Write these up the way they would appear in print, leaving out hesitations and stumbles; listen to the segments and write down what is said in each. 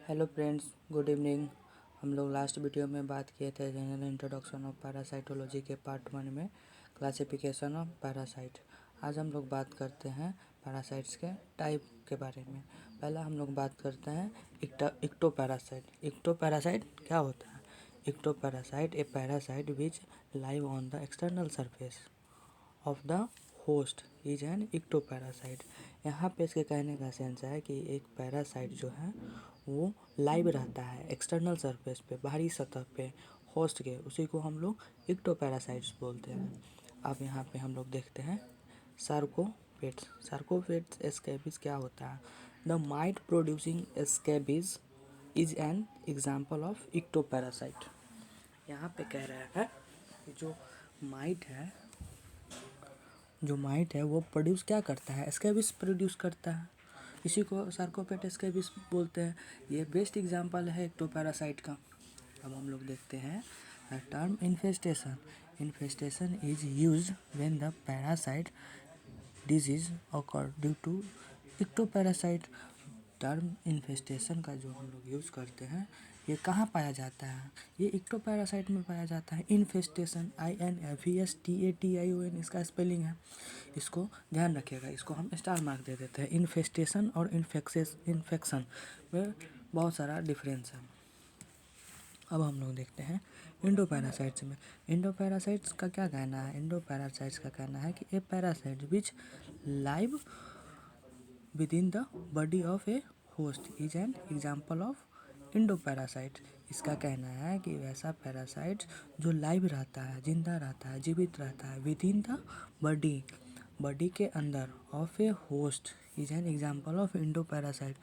Hello friends, good evening. हम लोग last video में बात किए थे जनरल इंट्रोडक्शन ऑफ पैरासाइटोलॉजी के पार्ट 1 में क्लासिफिकेशन ऑफ पैरासाइट। आज हम लोग बात करते हैं पैरासाइट्स के टाइप के बारे में। पहला हम लोग बात करते हैं इक्टोपैरासाइट। इक्टोपैरासाइट क्या होता है? Ectoparasite a parasite which live on the external surface of the host is an ectoparasite. यहाँ पे इसके कहने का सेंस है कि एक पैरासाइट जो है वो लाइव रहता है एक्सटर्नल सरफेस पे, बाहरी सतह पे होस्ट के, उसी को हम लोग इक्टोपैरासाइट्स बोलते हैं। अब यहाँ पे हम लोग देखते हैं सार्कोपेट्स। सार्कोपेट्स स्कैबीज क्या होता है? The mite producing scabies is an example of ectoparasite. यहाँ पे कह रहा है कि जो माइट है वो प्रोड्यूस क्या करता है? स्कैबिस प्रोड्यूस करता है, इसी को सार्कोपेट स्कैबिस बोलते हैं। ये बेस्ट एग्जांपल है इक्टोपैरासाइट का। अब हम लोग देखते हैं term infestation. Infestation is used when the parasite disease occur due to ectoparasite. Term infestation का जो हम लोग यूज़ करते हैं ये कहाँ पाया जाता है? ये इक्टोपैरासाइट में पाया जाता है। इन्फेस्टेशन INFESTATION इसका स्पेलिंग है, इसको ध्यान रखिएगा। इसको हम स्टार मार्क दे देते हैं। इन्फेस्टेशन और इन्फेक्शन में बहुत सारा डिफरेंस है। अब हम लोग देखते हैं इंडोपैरासाइट्स में। इंडोपैरासाइट्स का क्या कहना है? इंडोपैरासाइट्स का कहना है कि a parasite which live within the body of a host is an example of endoparasite. इसका कहना है कि वैसा पैरासाइट जो लाइव रहता है, जिंदा रहता है, जीवित रहता है, विदिन द बॉडी के अंदर of a host is an example of endoparasite.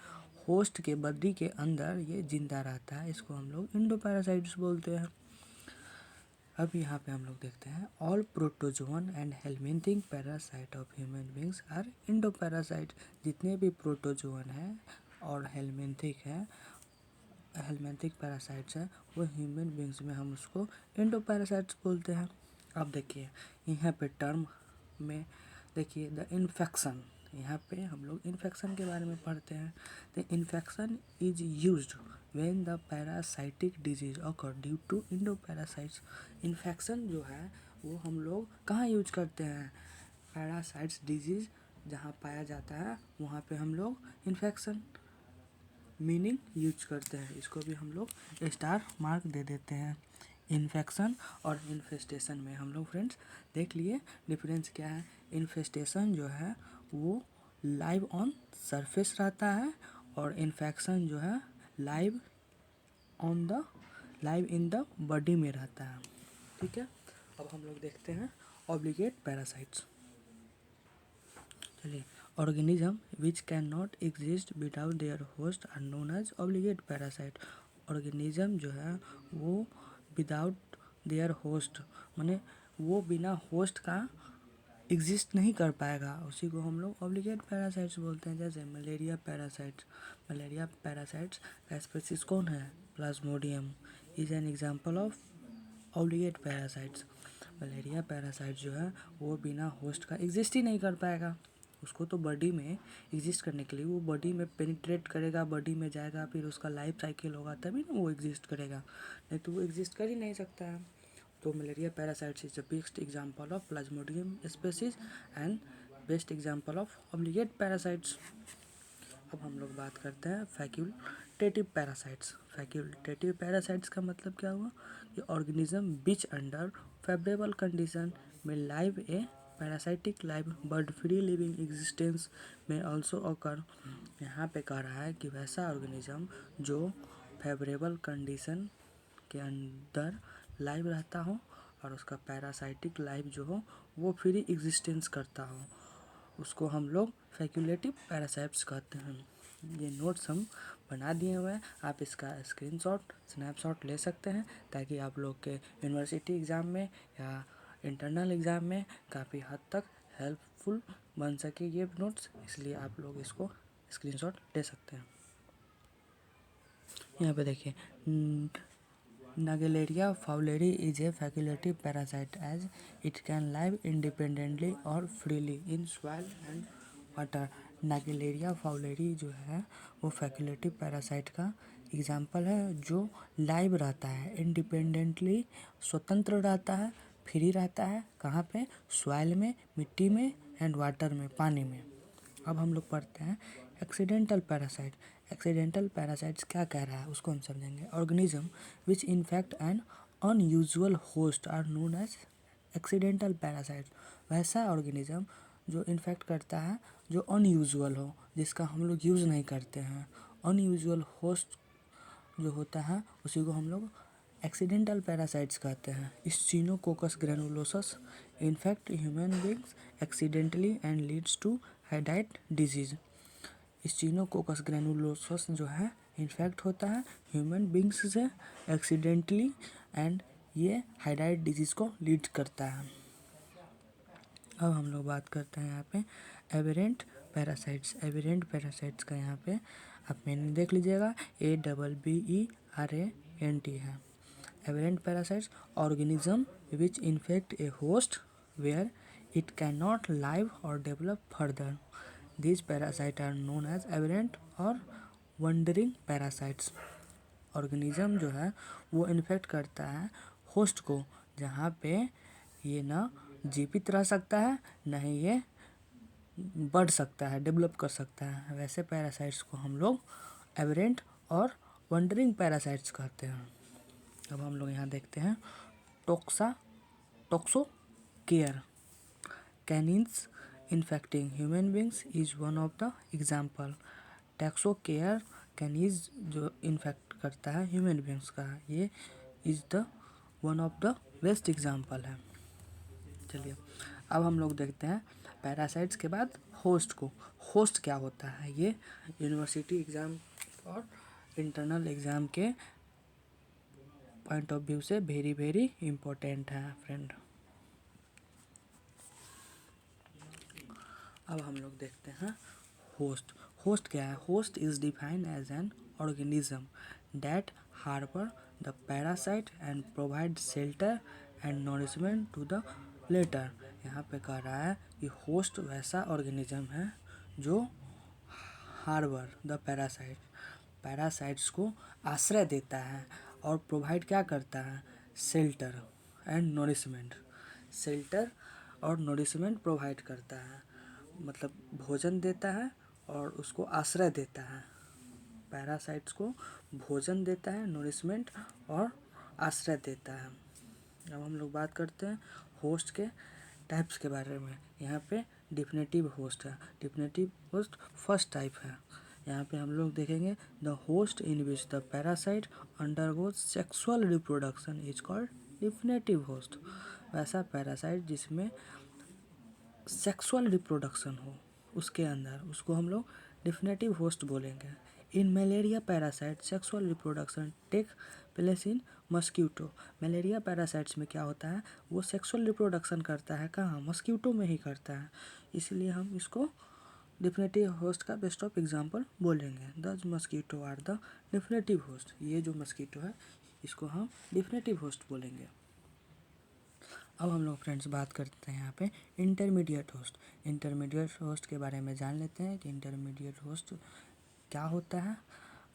Host के बॉडी के अंदर ये जिंदा रहता है, इसको हम लोग इंडोपैरासाइट्स बोलते हैं। अब यहाँ पे हम लोग देखते हैं all protozoan and helminthic parasite of human beings are endoparasite. जितने भी प्रोटोजोअन हैं और हेलमिंथिक पैरासाइट्स हैं वो ह्यूमन बींग्स में हम उसको इंडोपैरासाइट्स बोलते हैं। अब देखिए यहाँ पे टर्म में देखिए द इन्फेक्शन। यहाँ पे हम लोग इन्फेक्शन के बारे में पढ़ते हैं। The infection is used when the parasitic disease occur due to endoparasites. Infection जो है वो हम लोग कहाँ यूज करते हैं? पैरासाइट्स डिजीज जहाँ पाया जाता है वहाँ पे हम लोग इन्फेक्शन मीनिंग यूज करते हैं। इसको भी हम लोग स्टार मार्क दे देते हैं। इन्फेक्शन और इन्फेस्टेशन में हम लोग फ्रेंड्स देख लिए डिफरेंस क्या है। इन्फेस्टेशन जो है वो लाइव ऑन सरफेस रहता है और इन्फेक्शन जो है लाइव इन द बॉडी में रहता है। ठीक है। अब हम लोग देखते हैं ऑब्लिगेट पैरासाइट्स। चलिए, organism which can not exist without their host are known as obligate parasite. Organism जो है वो विदाउट देयर होस्ट माने वो बिना होस्ट का एग्जिस्ट नहीं कर पाएगा, उसी को हम लोग ऑब्लिगेट पैरासाइट्स बोलते हैं। जैसे मलेरिया पैरासाइट्स का स्पीशीज कौन है? Plasmodium is an example of obligate parasites. Malaria parasite जो है वो बिना होस्ट का एग्जिस्ट ही नहीं कर पाएगा। उसको तो बॉडी में एग्जिस्ट करने के लिए वो बॉडी में पेनिट्रेट करेगा, बॉडी में जाएगा, फिर उसका लाइफ साइकिल होगा तभी ना वो एग्जिस्ट करेगा, नहीं तो वो एग्जिस्ट कर ही नहीं सकता है। तो malaria parasites is the best example of Plasmodium species and best example of obligate parasites. अब हम लोग बात करते हैं फैक्यूल्टेटिव पैरासाइट्स। फैक्यूल्टेटिव पैरासाइट्स का मतलब क्या हुआ? कि organism which under favourable condition में live a parasitic live bird free living existence में ऑल्सो ऑकर। यहाँ पे कह रहा है कि वैसा ऑर्गेनिज्म जो फेवरेबल कंडीशन के अंदर लाइव रहता हो और उसका पैरासाइटिक लाइफ जो हो वो फ्री एग्जिस्टेंस करता हो, उसको हम लोग फैक्यूलेटिव पैरासाइट्स कहते हैं। ये नोट्स हम बना दिए हुए हैं, आप इसका स्नैपशॉट ले सकते हैं ताकि आप लोग के यूनिवर्सिटी एग्ज़ाम में या इंटरनल एग्ज़ाम में काफ़ी हद तक हेल्पफुल बन सके ये नोट्स, इसलिए आप लोग इसको स्क्रीनशॉट ले सकते हैं। यहाँ पे देखिए Nagelleria fowleri is a facultative parasite as it can live independently or freely in soil and water. Naegleria fowleri जो है वो फैकुलेटिव पैरासाइट का एग्जाम्पल है, जो लाइव रहता है, इंडिपेंडेंटली स्वतंत्र रहता है, फ्री रहता है। कहाँ पे? सॉइल में, मिट्टी में एंड वाटर में, पानी में। अब हम लोग पढ़ते हैं एक्सीडेंटल पैरासाइट। एक्सीडेंटल पैरासाइट्स क्या कह रहा है उसको हम समझेंगे। Organism which infect an unusual host are known as accidental parasite. वैसा ऑर्गेनिज्म जो इन्फेक्ट करता है जो अनयूजुअल हो, जिसका हम लोग यूज़ नहीं करते हैं, अनयूजुअल होस्ट जो होता है उसी को हम लोग एक्सीडेंटल पैरासाइट्स कहते हैं। Echinococcus granulosus infect human beings accidentally and leads to hydatid disease. Echinococcus granulosus जो है इन्फेक्ट होता है ह्यूमन बींग्स से एक्सीडेंटली एंड ये हाइडाइट डिजीज़ को लीड करता है। अब हम लोग बात करते हैं यहाँ पे एबेरेंट पैरासाइट्स। एबेरेंट पैरासाइट्स का यहाँ पे आप मीनिंग देख लीजिएगा, ABERENT है। Aberrant parasites organism which infect a host where it can not live और develop further. These parasites are known as aberrant और वंडरिंग पैरासाइट्स। ऑर्गेनिज्म जो है वो इन्फेक्ट करता है होस्ट को जहाँ पे ये ना जीवित रह सकता है, न ही ये बढ़ सकता है, डेवलप कर सकता है। वैसे पैरासाइट्स को हम लोग एबेरेंट और वंडरिंग पैरासाइट्स कहते हैं। अब हम लोग यहाँ देखते हैं Toxocara canis infecting human beings is one of the example. Toxocara canis जो इन्फेक्ट करता है ह्यूमन बींग्स का, ये is the one of the best example है। चलिए अब हम लोग देखते हैं पैरासाइट्स के बाद होस्ट को। होस्ट क्या होता है, ये यूनिवर्सिटी एग्ज़ाम और इंटरनल एग्ज़ाम के पॉइंट ऑफ व्यू से वेरी वेरी इम्पोर्टेंट है फ्रेंड। अब हम लोग देखते हैं होस्ट। होस्ट क्या है? Host is defined as an organism that harbour the parasite and provide shelter and nourishment to the latter. यहाँ पे कह रहा है कि होस्ट वैसा ऑर्गेनिज्म है जो हार्बर द पैरासाइट, पैरासाइट्स को आश्रय देता है और प्रोवाइड क्या करता है? Shelter and nourishment. शेल्टर और नॉरिशमेंट प्रोवाइड करता है, मतलब भोजन देता है और उसको आश्रय देता है। पैरासाइट्स को भोजन देता है, नॉरिशमेंट और आश्रय देता है। अब हम लोग बात करते हैं होस्ट के टाइप्स के बारे में। यहाँ पे डिफिनेटिव होस्ट है। डिफिनेटिव होस्ट फर्स्ट टाइप है। यहाँ पे हम लोग देखेंगे the host in which the parasite undergoes sexual reproduction is called definitive host. वैसा पैरासाइट जिसमें सेक्सुअल रिप्रोडक्शन हो उसके अंदर, उसको हम लोग डिफिनेटिव होस्ट बोलेंगे। In malaria parasite sexual reproduction take place in mosquito. Malaria parasites में क्या होता है? वो सेक्सुअल रिप्रोडक्शन करता है कहाँ? मस्क्यूटो में ही करता है, इसलिए हम इसको डिफिनेटिव होस्ट का बेस्ट ऑफ एग्जाम्पल बोलेंगे। The mosquito are the definitive host. ये जो मस्क्यूटो है इसको हम डिफिनेटिव होस्ट बोलेंगे। अब हम लोग फ्रेंड्स बात करते हैं यहाँ पे इंटरमीडिएट होस्ट। इंटरमीडिएट होस्ट के बारे में जान लेते हैं कि इंटरमीडिएट होस्ट क्या होता है,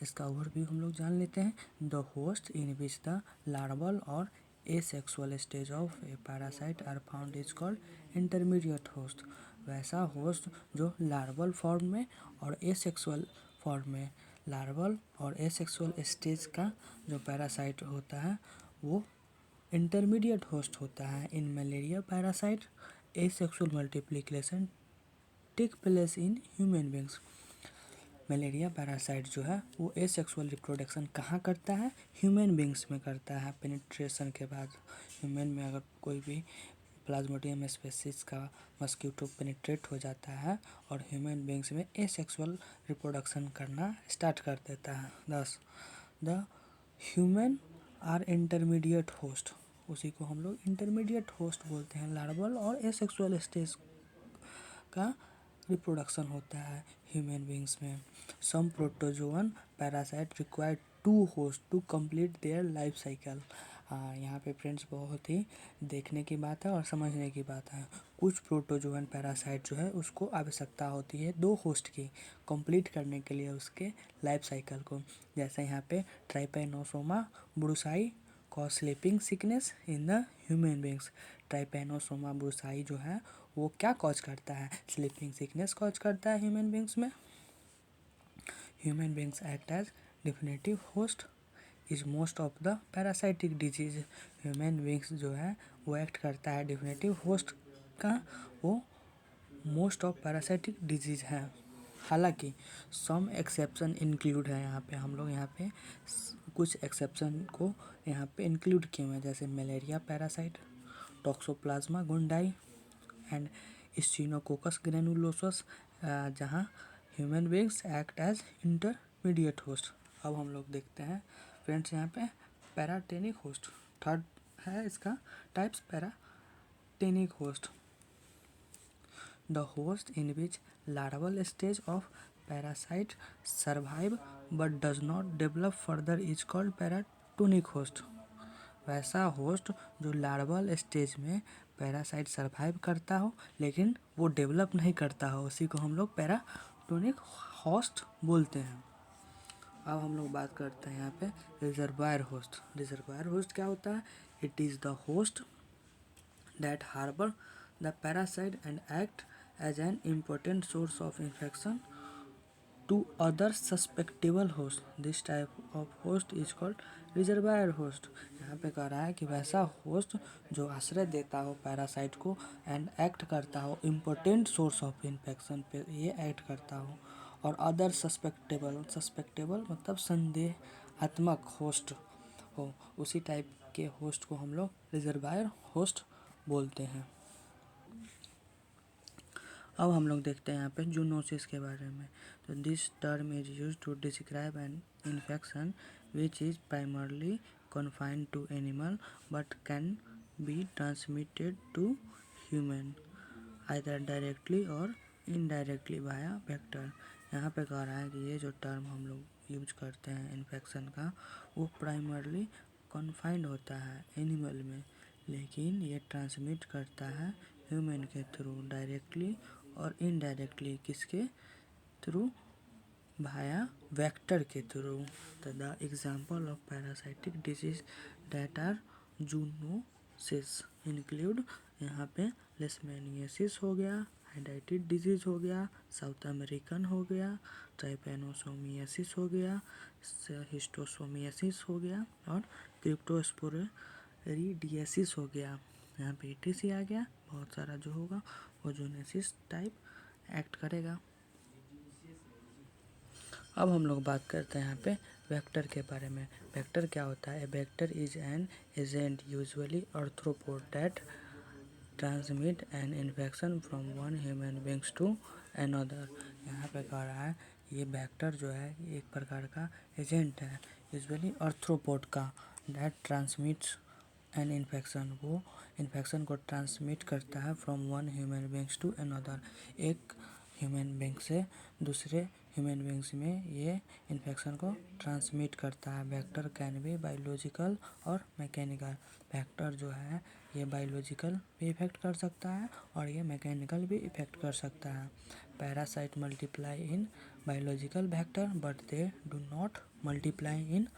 इसका ओवरव्यू हम लोग जान लेते हैं। The host in which the larval और asexual stage of a parasite are found is called intermediate host. वैसा होस्ट जो लार्वल फॉर्म में और एसेक्सुअल फॉर्म में, लार्वल और एसेक्सुअल स्टेज का जो पैरासाइट होता है वो इंटरमीडिएट होस्ट होता है। In malaria parasite asexual multiplication take place in human beings. Malaria parasite जो है वो एसेक्सुअल रिप्रोडक्शन कहाँ करता है? ह्यूमन बींग्स में करता है। पेनिट्रेशन के बाद ह्यूमन में अगर कोई भी प्लाज्मोडियम स्पीशीज का मस्क्यूटो पेनिट्रेट हो जाता है और ह्यूमन बींग्स में एसेक्सुअल रिप्रोडक्शन करना स्टार्ट कर देता है। Thus the human are intermediate host, उसी को हम लोग इंटरमीडिएट होस्ट बोलते हैं। लार्वल और एसेक्सुअल स्टेज का रिप्रोडक्शन होता है ह्यूमन बींग्स में। Some protozoan parasite require two host to complete their life cycle. यहाँ पे फ्रेंड्स बहुत ही देखने की बात है और समझने की बात है। कुछ प्रोटोजोअन पैरासाइट जो है उसको आवश्यकता होती है दो होस्ट की कंप्लीट करने के लिए उसके लाइफ साइकिल को। जैसे यहाँ पे Trypanosoma brucei cause sleeping sickness in the human beings. Trypanosoma brucei जो है वो क्या कॉज करता है? स्लीपिंग सिकनेस कॉज करता है ह्यूमन बींग्स में। Human beings act as definitive host is most of the parasitic disease. Human beings जो है वो एक्ट करता है डिफिनेटिव होस्ट का, वो मोस्ट ऑफ पैरासाइटिक डिजीज है। हालांकि सम एक्सेप्शन इंक्लूड है। यहाँ पे हम लोग यहाँ पे कुछ एक्सेप्शन को यहाँ पे इंक्लूड किए हुए हैं, जैसे malaria parasite, toxoplasma gondii and echinococcus granulosus, जहाँ human beings act as intermediate host. अब हम लोग देखते हैं फ्रेंड्स यहाँ पे पैराटेनिक होस्ट। थर्ड है इसका types paratenic host. The host in which larval stage of parasite survive but does not develop further is called paratonic host. वैसा होस्ट जो लार्वल स्टेज में पैरासाइट सर्वाइव करता हो लेकिन वो डेवलप नहीं करता हो, उसी को हम लोग पैराटोनिक होस्ट बोलते हैं। अब हम लोग बात करते हैं यहाँ पे रिजर्वायर होस्ट। रिजर्वायर होस्ट क्या होता है? It is the host that harbor the parasite and act as an important source of infection to other susceptible host. This type of host is called reservoir host। यहाँ पे कह रहा है कि वैसा होस्ट जो आश्रय देता हो पैरासाइट को एंड एक्ट करता हो इम्पोर्टेंट सोर्स ऑफ इन्फेक्शन पे ये एक्ट करता हो, और अदर सस्पेक्टेबल मतलब संदेहात्मक होस्ट हो, उसी टाइप के होस्ट को हम लोग रिजर्वायर होस्ट बोलते हैं। अब हम लोग देखते हैं यहाँ पे जूनोसिस के बारे में। तो this term is use to describe an infection which is primarily confined to animal but can be transmitted to human either directly और इनडायरेक्टली वाया वेक्टर। यहाँ पे कह रहा है कि ये जो टर्म हम लोग यूज करते हैं इन्फेक्शन का, वो प्राइमरली कन्फाइंड होता है एनिमल में, लेकिन ये ट्रांसमिट करता है ह्यूमन के थ्रू डायरेक्टली और इनडायरेक्टली। किसके थ्रू? भाया वेक्टर के थ्रू। तो the example of parasitic disease that are zoonosis include, यहाँ पे लेशमैनियासिस हो गया, हाइड्रेटिस डिजीज हो गया, साउथ अमेरिकन हो गया, ट्राइपैनोसोमियासिस हो गया, हिस्टोसोमियासिस हो गया और क्रिप्टोस्पोरिडियासिस हो गया। यहाँ पे ETC आ गया। बहुत सारा जो होगा वो जूनोसिस टाइप एक्ट करेगा। अब हम लोग बात करते हैं यहाँ पे वेक्टर के बारे में। वेक्टर क्या होता है? Vector is an agent usually arthropod that transmit an infection from one human beings to another. यहाँ पे कह रहा है ये वेक्टर जो है एक प्रकार का एजेंट है यूजुअली आर्थ्रोपोड का, दैट ट्रांसमिट्स एन इन्फेक्शन, वो इन्फेक्शन को ट्रांसमिट करता है from one human beings to another, एक ह्यूमन बींग से दूसरे ह्यूमन बींग्स में ये इन्फेक्शन को ट्रांसमिट करता है। वेक्टर कैन बी बायोलॉजिकल और मैकेनिकल। वेक्टर जो है ये बायोलॉजिकल भी इफेक्ट कर सकता है और ये मैकेनिकल भी इफेक्ट कर सकता है। Parasite multiply in biological vector but they do not multiply in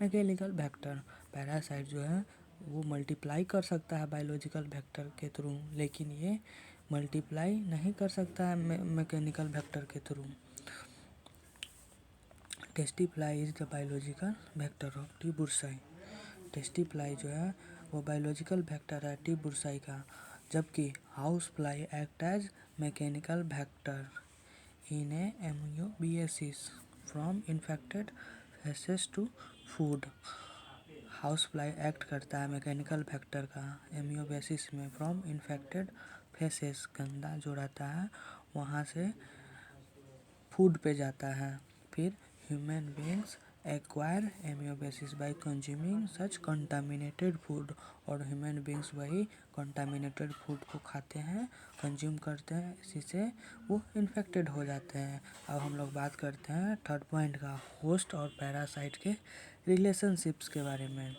mechanical vector. Parasite जो है वो मल्टीप्लाई कर सकता है बायोलॉजिकल वेक्टर के थ्रू, लेकिन ये मल्टीप्लाई नहीं कर सकता है मैकेनिकल वेक्टर के through. Tsetse fly is the biological vector of T brucei. Tsetse fly जो है वो बायोलॉजिकल वेक्टर है टी बुर्साई का, जबकि house fly act as mechanical vector in a amoebiasis from infected faeces to food. House fly act करता है mechanical vector का एमियोबियासिस में फ्रॉम इन्फेक्टेड फेसेस, गंदा जो रहता है वहाँ से फूड पे जाता है। फिर human beings acquire amoebiasis by consuming such contaminated food, और ह्यूमन बींग्स वही कंटामिनेटेड फूड को खाते हैं, कंज्यूम करते हैं, इसी से वो इन्फेक्टेड हो जाते हैं। अब हम लोग बात करते हैं थर्ड पॉइंट का, होस्ट और पैरासाइट के रिलेशनशिप्स के बारे में।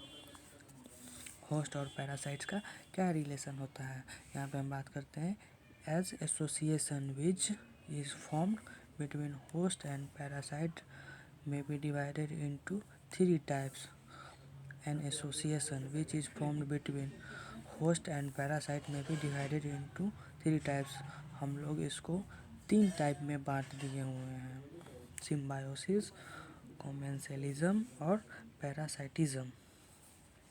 होस्ट और पैरासाइट्स का क्या रिलेशन होता है। यहाँ पे हम बात करते हैं as association which is formed between host and parasite may be divided into three types. An association which is formed between host and parasite may be divided into three types. हम लोग इसको 3 टाइप में बांट दिए हुए हैं, symbiosis, commensalism और parasitism.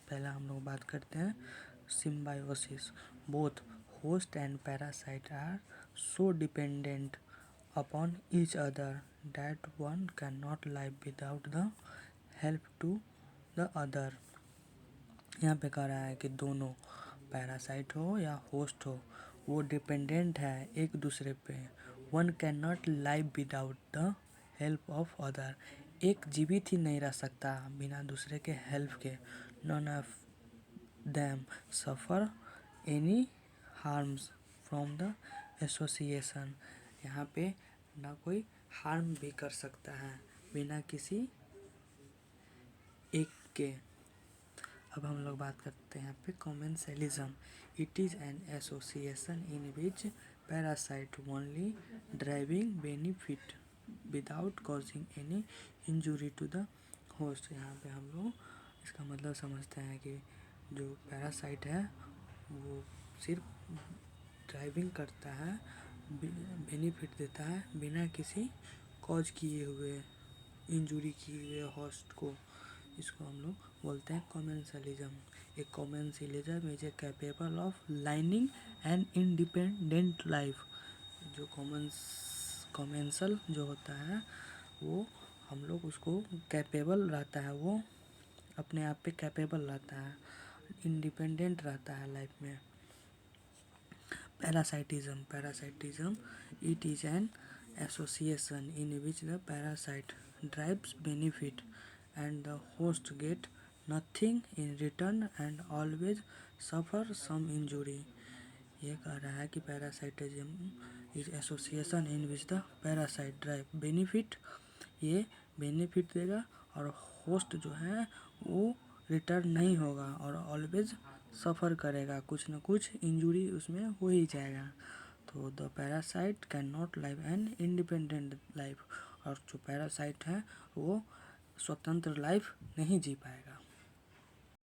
पहला हम लोग बात करते हैं symbiosis. Both host and parasite are so dependent upon each other that one cannot live without the help to the other। यहाँ पे कह रहा है कि दोनों पैरासाइट हो या होस्ट हो वो डिपेंडेंट है एक दूसरे पे। One can not live without the help of other. एक जीवित ही नहीं रह सकता बिना दूसरे के हेल्प के। None of them suffer any harms from the association। यहाँ पे ना कोई हार्म भी कर सकता है बिना किसी एक के। अब हम लोग बात करते हैं यहाँ पे commensalism. It is an association in which parasite only driving benefit without causing any injury to the host. यहाँ पे हम लोग इसका मतलब समझते हैं कि जो पैरासाइट है वो सिर्फ ड्राइविंग करता है, बेनिफिट देता है बिना किसी कॉज किए हुए, इंजुरी किए हुए होस्ट को। इसको हम लोग बोलते हैं कॉमेंसलिज्म। एक commensalism is a capable of lining and independent life. जो कॉमेंसल जो होता है वो हम लोग उसको कैपेबल रहता है, वो अपने आप पे कैपेबल रहता है, इंडिपेंडेंट रहता है लाइफ में। Parasitism it is an association in which the parasite drives benefit and the host get nothing in return and always suffer some injury. ये कह रहा है कि parasitism is association in which the parasite drive benefit, ये benefit देगा और host जो है वो रिटर्न नहीं होगा और ऑलवेज सफ़र करेगा, कुछ ना कुछ इंजुरी उसमें हो ही जाएगा। तो the parasite can not live an independent life. और जो पैरासाइट है वो स्वतंत्र लाइफ नहीं जी पाएगा।